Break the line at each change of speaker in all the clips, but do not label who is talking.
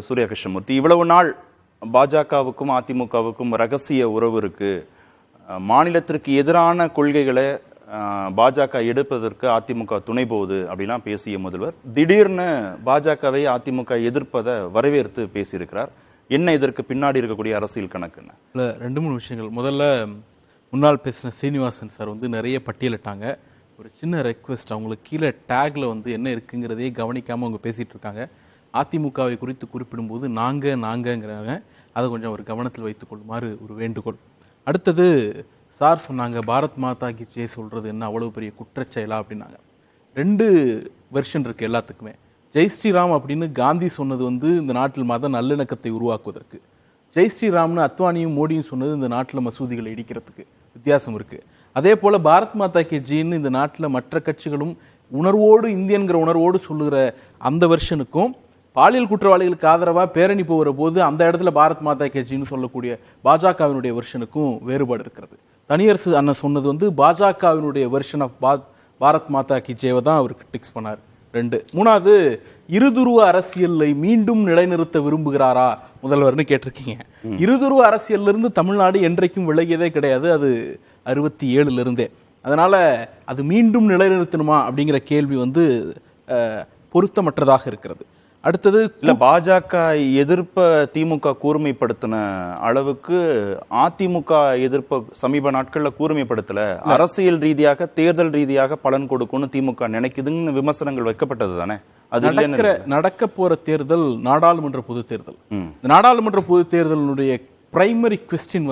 சூர்யா கிருஷ்ணமூர்த்தி, இவ்வளவு நாள் பாஜகவுக்கும் அதிமுகவுக்கும் ரகசிய உறவு இருக்கு, மாநிலத்திற்கு எதிரான கொள்கைகளை பாஜக எடுப்பதற்கு அதிமுக துணை போகுது அப்படிலாம் பேசிய முதல்வர் திடீர்னு பாஜகவை அதிமுக எதிர்ப்பதை வரவேற்று பேசியிருக்கிறார். என்ன இதற்கு பின்னாடி இருக்கக்கூடிய அரசியல் கணக்குன்னு?
இல்லை, 2-3 விஷயங்கள். முதல்ல முன்னாள் பேசின சீனிவாசன் சார் நிறைய பட்டியலிட்டாங்க. ஒரு சின்ன ரெக்வெஸ்ட், அவங்களுக்கு கீழே டேக்ல என்ன இருக்குங்கிறதே கவனிக்காமல் அவங்க பேசிகிட்டு இருக்காங்க. அதிமுகவை குறித்து குறிப்பிடும்போது நாங்கங்கிறாங்க, அதை கொஞ்சம் ஒரு கவனத்தில் வைத்துக்கொள்ளுமாறு ஒரு வேண்டுகோள். அடுத்தது சார் சொன்னாங்க, பாரத் மாதா கி ஜெய் சொல்கிறது என்ன அவ்வளோ பெரிய குற்றச்செயலா அப்படின்னாங்க. 2 வெர்ஷன் இருக்குது எல்லாத்துக்குமே. ஜெய் ஸ்ரீராம் அப்படின்னு காந்தி சொன்னது இந்த நாட்டில் மத நல்லிணக்கத்தை உருவாக்குவதற்கு, ஜெய் ஸ்ரீராம்னு அத்வானியும் மோடியும் சொன்னது இந்த நாட்டில் மசூதிகளை இடிக்கிறதுக்கு வித்தியாசம் இருக்குது. அதே போல் பாரத் மாதா கி ஜெயின்னு இந்த நாட்டில் மற்ற கட்சிகளும் உணர்வோடு இந்தியன்கிற உணர்வோடு சொல்லுகிற அந்த வெர்ஷனுக்கும், பாலியல் குற்றவாளிகளுக்கு ஆதரவாக பேரணி போகிற போது அந்த இடத்துல பாரத் மாதா கி ஜெயின்னு சொல்லக்கூடிய பாஜகவினுடைய வெர்ஷனுக்கும் வேறுபாடு இருக்கிறது. தனியரசு அண்ணன் சொன்னது பாஜகவினுடைய வெர்ஷன் ஆஃப் பாரத் மாதா கி ஜெயவை தான் அவர் கிரிட்டிக்ஸ் பண்ணார். 2. 3வது, இருதுருவ அரசியலை மீண்டும் நிலைநிறுத்த விரும்புகிறாரா முதல்வர்னு கேட்டிருக்கீங்க. இருதுருவ அரசியலிருந்து தமிழ்நாடு என்றைக்கும் விலகியதே கிடையாது, அது 67 அதனால அது மீண்டும் நிலைநிறுத்தணுமா அப்படிங்கிற கேள்வி பொருத்தமற்றதாக இருக்கிறது. அடுத்தது,
இல்ல பாஜக எதிர்ப்ப திமுக கூர்மைப்படுத்தின அளவுக்கு அதிமுக எதிர்ப்ப சமீப நாட்கள்ல கூர்மைப்படுத்தல, அரசியல் ரீதியாக தேர்தல் ரீதியாக பலன் கொடுக்கும்னு திமுக நினைக்குதுன்னு விமர்சனங்கள் வைக்கப்பட்டது தானே? அது
நடக்க போற தேர்தல் நாடாளுமன்ற பொது தேர்தல். நாடாளுமன்ற பொது தேர்தலினுடைய பிரைமரி குவெஸ்டின்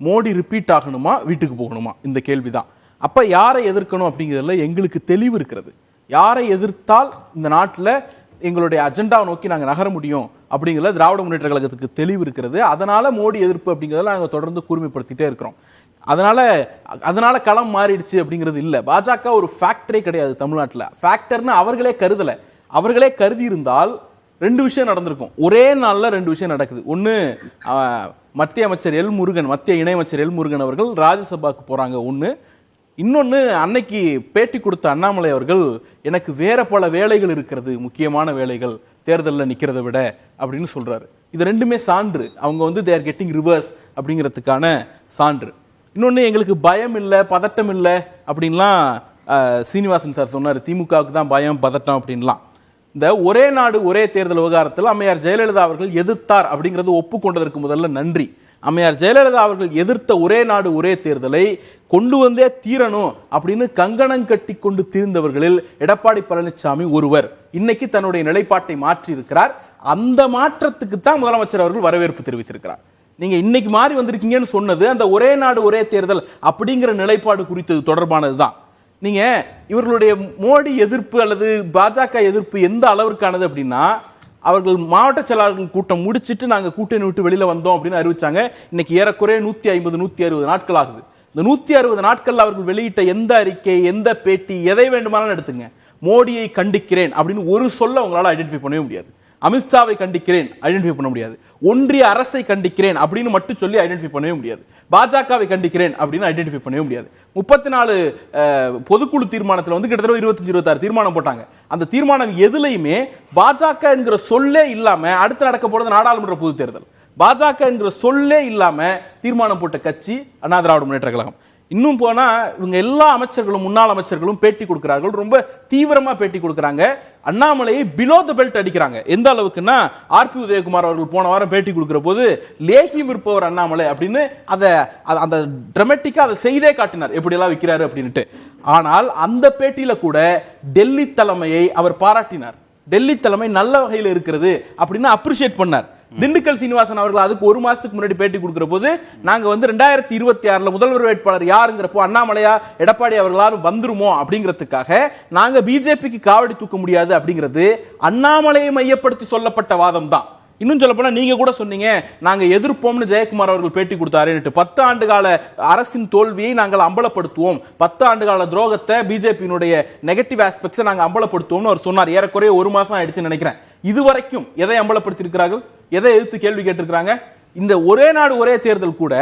மோடி ரிப்பீட் ஆகணுமா வீட்டுக்கு போகணுமா, இந்த கேள்விதான். அப்ப யாரை எதிர்க்கணும் அப்படிங்கிறதுல எங்களுக்கு தெளிவு இருக்கிறது. யாரை எதிர்த்தால் இந்த நாட்டில் எங்களுடைய அஜெண்டாவை நோக்கி நாங்கள் நகர முடியும் அப்படிங்கிறத திராவிட முன்னேற்ற கழகத்துக்கு தெளிவு இருக்கிறது. அதனால மோடி எதிர்ப்பு அப்படிங்கிறத நாங்கள் தொடர்ந்து கூர்மைப்படுத்திட்டே இருக்கிறோம். அதனால களம் மாறிடுச்சு அப்படிங்கிறது இல்லை. பாஜக ஒரு ஃபேக்டரே கிடையாது தமிழ்நாட்டில். ஃபேக்டர்னு அவர்களே கருதல. அவர்களே கருதி இருந்தால் 2 விஷயம் நடந்திருக்கும். ஒரே நாளில் 2 விஷயம் நடக்குது. ஒன்று, மத்திய அமைச்சர் எல் முருகன், மத்திய இணையமைச்சர் எல் முருகன் அவர்கள் ராஜ்யசபாக்கு போறாங்க. ஒன்று. இன்னொன்று, அன்னைக்கு பேட்டி கொடுத்த அண்ணாமலை அவர்கள், எனக்கு வேற பல வேலைகள் இருக்கிறது, முக்கியமான வேலைகள் தேர்தலில் நிற்கிறத விட அப்படின்னு சொல்றாரு. இது 2மே சான்று. அவங்க they are getting reverse அப்படிங்கிறதுக்கான சான்று. இன்னொன்று, எங்களுக்கு பயம் இல்லை பதட்டம் இல்லை அப்படின்லாம் சீனிவாசன் சார் சொன்னார். திமுகவுக்கு தான் பயம் பதட்டம் அப்படின்லாம். இந்த ஒரே நாடு ஒரே தேர்தல் விவகாரத்தில் அம்மையார் ஜெயலலிதா அவர்கள் எதிர்த்தார் அப்படிங்கிறது ஒப்புக்கொண்டதற்கு முதல்ல நன்றி. அம்மையார் ஜெயலலிதா அவர்கள் எதிர்த்த ஒரே நாடு ஒரே தேர்தலை கொண்டு வந்தே தீரணும் அப்படின்னு கங்கணம் கட்டி கொண்டு தீர்ந்தவர்களில் எடப்பாடி பழனிசாமி ஒருவர். இன்னைக்கு தன்னுடைய நிலைப்பாட்டை மாற்றி இருக்கிறார். அந்த மாற்றத்துக்கு தான் முதலமைச்சர் அவர்கள் வரவேற்பு தெரிவித்திருக்கிறார். நீங்க இன்னைக்கு மாறி வந்திருக்கீங்கன்னு சொன்னது அந்த ஒரே நாடு ஒரே தேர்தல் அப்படிங்கிற நிலைப்பாடு குறித்தது தொடர்பானதுதான். நீங்க இவர்களுடைய மோடி எதிர்ப்பு அல்லது பாஜக எதிர்ப்பு எந்த அளவிற்கானது அப்படின்னா, அவர்கள் மாவட்ட செயலாளர்கள் கூட்டம் முடிச்சிட்டு நாங்க கூட்டணி விட்டு வெளியில வந்தோம் அப்படின்னு அறிவிச்சாங்க. இன்னைக்கு ஏறக்குறைய 150-160 நாட்கள் ஆகுது. இந்த 160 நாட்கள் அவர்கள் வெளியிட்ட எந்த அறிக்கை, எந்த பேட்டி, எதை வேண்டுமானாலும் எடுத்துங்க, மோடியை கண்டிக்கிறேன் அப்படின்னு ஒரு சொல்ல அவங்களால ஐடென்டிஃபை பண்ணவே முடியாது. அமித்ஷாவை கண்டிக்கிறேன் ஐடென்டிஃபை பண்ண முடியாது. ஒன்றிய அரசை கண்டிக்கிறேன் அப்படின்னு மட்டும் சொல்லி ஐடென்டிஃபை பண்ணவே முடியாது. பாஜகவை கண்டிக்கிறேன் அப்படின்னு ஐடென்டிஃபை பண்ணவே முடியாது. 34 பொதுக்குழு தீர்மானத்தில் கிட்டத்தட்ட 25-26 தீர்மானம் போட்டாங்க. அந்த தீர்மானம் எதுலையுமே பாஜக என்கிற சொல்லே இல்லாம, அடுத்து நடக்க போறது நாடாளுமன்ற பொது தேர்தல், பாஜக என்கிற சொல்லே இல்லாம தீர்மானம் போட்ட கட்சி அண்ணா திராவிட முன்னேற்ற கழகம். இன்னும் போனா இவங்க எல்லா அமைச்சர்களும் முன்னாள் அமைச்சர்களும் பேட்டி கொடுக்கிறார்கள். ரொம்ப தீவிரமா பேட்டி கொடுக்கறாங்க. அண்ணாமலையை பிலோ த பெல்ட் அடிக்கிறாங்க. எந்த அளவுக்குன்னா, ஆர்பி உதயகுமார் அவர்கள் போன வாரம் பேட்டி கொடுக்கிற போது லேகியம் விற்பவர் அண்ணாமலை அப்படின்னு அந்த டிராமட்டிக்கா அதை செய்தே காட்டினார், எப்படி எல்லாம் விற்கிறாரு அப்படின்ட்டு. ஆனால் அந்த பேட்டியில கூட டெல்லி தலைமையை அவர் பாராட்டினார். டெல்லி தலைமை நல்ல வகையில் இருக்கிறது அப்படின்னு அப்ரிஷியேட் பண்ணார். திண்டுக்கல் சீனிவாசன் அவர்கள் அதுக்கு 1 மாசத்துக்கு முன்னாடி பேட்டி கொடுக்கிற போது, நாங்க 2026 முதல்வர் வேட்பாளர் யாருங்கிறப்போ அண்ணாமலையா எடப்பாடி அவர்களாலும் வந்துருமோ அப்படிங்கிறதுக்காக நாங்க பிஜேபிக்கு காவடி தூக்க முடியாது அப்படிங்கிறது அண்ணாமலையை மையப்படுத்தி சொல்லப்பட்ட வாதம் தான். இன்னும் சொல்ல போனா, நீங்க கூட சொன்னீங்க நாங்க எதிர்ப்போம்னு ஜெயக்குமார் அவர்கள் பேட்டி கொடுத்தாரு. 10 ஆண்டு கால அரசின் தோல்வியை நாங்கள் அம்பலப்படுத்துவோம், 10 ஆண்டு கால துரோகத்தை, பிஜேபியினுடைய நெகட்டிவ் ஆஸ்பெக்ட்ஸ் நாங்க அம்பலப்படுத்துவோம்னு அவர் சொன்னார். ஏறக்குறைய 1 மாசம் ஆயிடுச்சுன்னு நினைக்கிறேன். இதுவரைக்கும் எதை அம்பலப்படுத்தி இருக்கிறார்கள், எதை எதிர்த்து கேள்வி கேட்டிருக்கிறாங்க? இந்த ஒரே நாடு ஒரே தேர்தல் கூட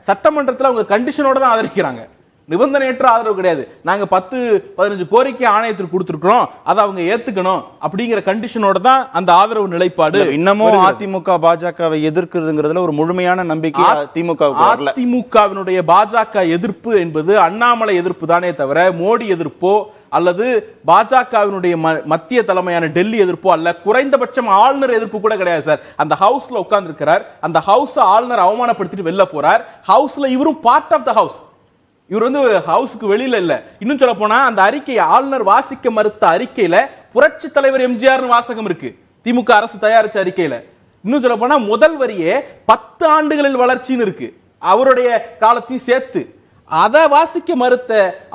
சட்டமன்றத்தில் அவங்க கண்டிஷனோட தான் ஆதரிக்கிறாங்க. நிபந்தனையற்ற ஆதரவு கிடையாது. நாங்க 10-15 கோரிக்கை ஆணையத்திற்கு கொடுத்திருக்கிறோம், அதை அவங்க ஏத்துக்கணும் அப்படிங்கிற கண்டிஷனோட தான் அந்த ஆதரவு நிலைப்பாடு.
இன்னமும் அதிமுக பாஜகவை எதிர்க்கிறதுங்கிறதுல ஒரு முழுமையான நம்பிக்கை
அதிமுகவினுடைய பாஜக எதிர்ப்பு என்பது அண்ணாமலை எதிர்ப்பு தானே தவிர மோடி எதிர்ப்போ அல்லது பாஜகவினுடைய மத்திய தலைமையான டெல்லி எதிர்ப்போ அல்ல. குறைந்தபட்சம் ஆளுநர் எதிர்ப்பு கூட கிடையாது சார். அந்த ஹவுஸ்ல உட்கார்ந்து இருக்கிறார், அந்த ஹவுஸ் ஆளுநர் அவமானப்படுத்திட்டு வெளில போறார். ஹவுஸ்ல இவரும் பார்ட் ஆஃப் த ஹவுஸ். இவர் வந்து ஹவுஸ்க்கு வெளியில இல்ல. இன்னும் சொல்ல போனா அந்த அறிக்கை ஆளுநர் வாசிக்க மறுத்த அறிக்கையில புரட்சி தலைவர் எம்ஜிஆர் வாசகம் இருக்கு, திமுக அரசு தயாரிச்ச அறிக்கையில. இன்னும் சொல்ல போனா முதல் வரியே 10 ஆண்டுகளில் வளர்ச்சின்னு இருக்கு, அவருடைய காலத்தையும் சேர்த்து. அதை வாசிக்க மறுத்த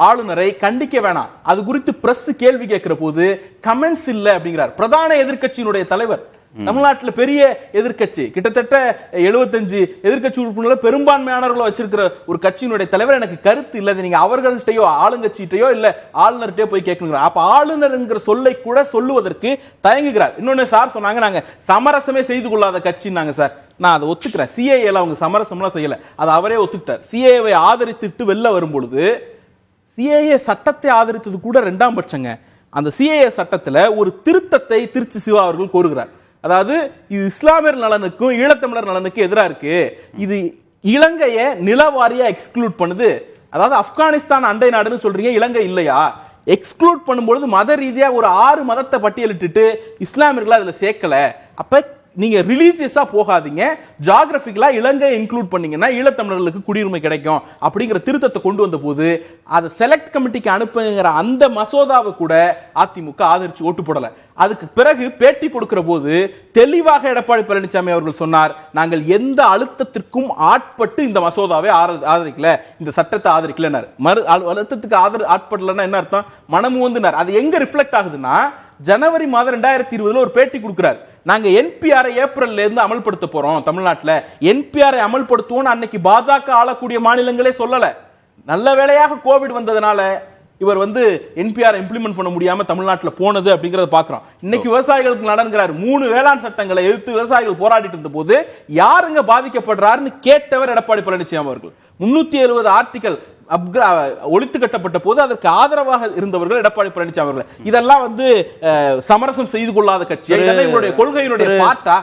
ஆளுநரை கண்டிக்க வேணாம், அது குறித்து பிரஸ் கேள்வி கேட்கிற போது கமெண்ட்ஸ் இல்ல அப்படிங்கிறார். பிரதான எதிர்க்கட்சியினுடைய தலைவர், தமிழ்நாட்டில் பெரிய எதிர்க்கட்சி, கிட்டத்தட்ட 75 எதிர்க்கட்சி உறுப்பினர்கள் பெரும்பான்மையானவர்களை வச்சிருக்கிற ஒரு கட்சியினுடைய தலைவர் எனக்கு கருத்து இல்லை, நீங்க அவர்கள்ட்டையோ ஆளுங்கட்சியிட்டையோ இல்ல ஆளுநர்கிட்டயோ போய் கேட்கணும். அப்ப ஆளுநர் என்கிற சொல்லை கூட சொல்லுவதற்கு தயங்குகிறார். இன்னொன்னு சார் சொன்னாங்க, நாங்க சமரசமே செய்து கொள்ளாத கட்சின்னாங்க சார். நான் அதை ஒத்துக்கிறேன். சிஏஏல அவங்க சமரசம்லாம் செய்யல, அதை அவரே ஒத்துக்கிட்டார். சிஏஏவை ஆதரித்துட்டு வெளில வரும் பொழுது சிஏஏ சட்டத்தை ஆதரித்தது கூட 2ஆம் பட்சங்க. அந்த சிஏஏ சட்டத்துல ஒரு திருத்தத்தை திருச்சி சிவா அவர்கள் கோருகிறார். அதாவது இது இஸ்லாமியர் நலனுக்கும் ஈழத்தமிழர் நலனுக்கும் எதிராக இருக்கு, இது இலங்கையை நிலவாரியா எக்ஸ்க்ளூட் பண்ணுது. அதாவது ஆப்கானிஸ்தான் அண்டை நாடுன்னு சொல்றீங்க, இலங்கை இல்லையா? எக்ஸ்க்ளூட் பண்ணும்போது மத ரீதியா ஒரு 6 மதத்தை பட்டியலிட்டு இஸ்லாமியர்களை அதுல சேர்க்கல. அப்ப நீங்க ரிலீஜியஸா போகாதீங்க, ஜியோகிராபிக்கலா இலங்கை இன்க்ளூட் பண்ணீங்கன்னா ஈழத்தமிழர்களுக்கு குடியுரிமை கிடைக்கும் அப்படிங்கிற திருத்தத்தை கொண்டு வந்த போது அதை செலக்ட் கமிட்டிக்கு அனுப்புங்கிற அந்த மசோதாவை கூட அதிமுக ஆதரிச்சு ஓட்டு போடல. அதுக்கு பிறகு பேட்டி கொடுக்கிற போது தெளிவாக எடப்பாடி பழனிசாமி அவர்கள் சொன்னார், நாங்கள் எந்த அழுத்தத்திற்கும் ஆட்பட்டு இந்த மசோதாவை ஆதரிக்கல, இந்த சட்டத்தை ஆதரிக்கலனார். அழுத்தத்துக்கு ஆட்படலன்னா என்ன அர்த்தம்? மனமு வந்துனார். அது எங்க ரிஃப்ளெக்ட் ஆகுதுன்னா, ஜனவரி மாதம் 2020 ஒரு பேட்டி கொடுக்கிறார். நாங்க என்பிஆர் ஏப்ரல்ல இருந்து அமல்படுத்த போறோம் தமிழ்நாட்டில், என்பிஆர் அமல்படுத்துவோம் அன்னைக்கு பாஜக ஆளக்கூடிய மாநிலங்களே சொல்லல. நல்ல வேளையாக கோவிட் வந்ததுனால இவர் வந்து என்பிஆர் இம்ப்ளிமெண்ட் பண்ண முடியாம தமிழ்நாட்டில் போனது அப்படிங்கறத பாக்குறோம். இன்னைக்கு விவசாயிகளுக்கு நடன்கிறார். 3 வேளாண் சட்டங்களை எதிர்த்து விவசாயிகள் போராடிட்டு இருந்த போது யாருங்க பாதிக்கப்படுறாருன்னு கேட்டவர் எடப்பாடி பழனிசாமி அவர்கள். 370 ஆர்டிகல் ஒழித்து கட்டப்பட்ட போது அதற்கு ஆதரவாக இருந்தவர்கள் எடப்பாடி பழனிசாமி அவர்கள். இதெல்லாம் வந்து சமரசம் செய்து கொள்ளாத கட்சி, இதெல்லாம் இவருடைய கொள்கையினுடைய பாட்டா?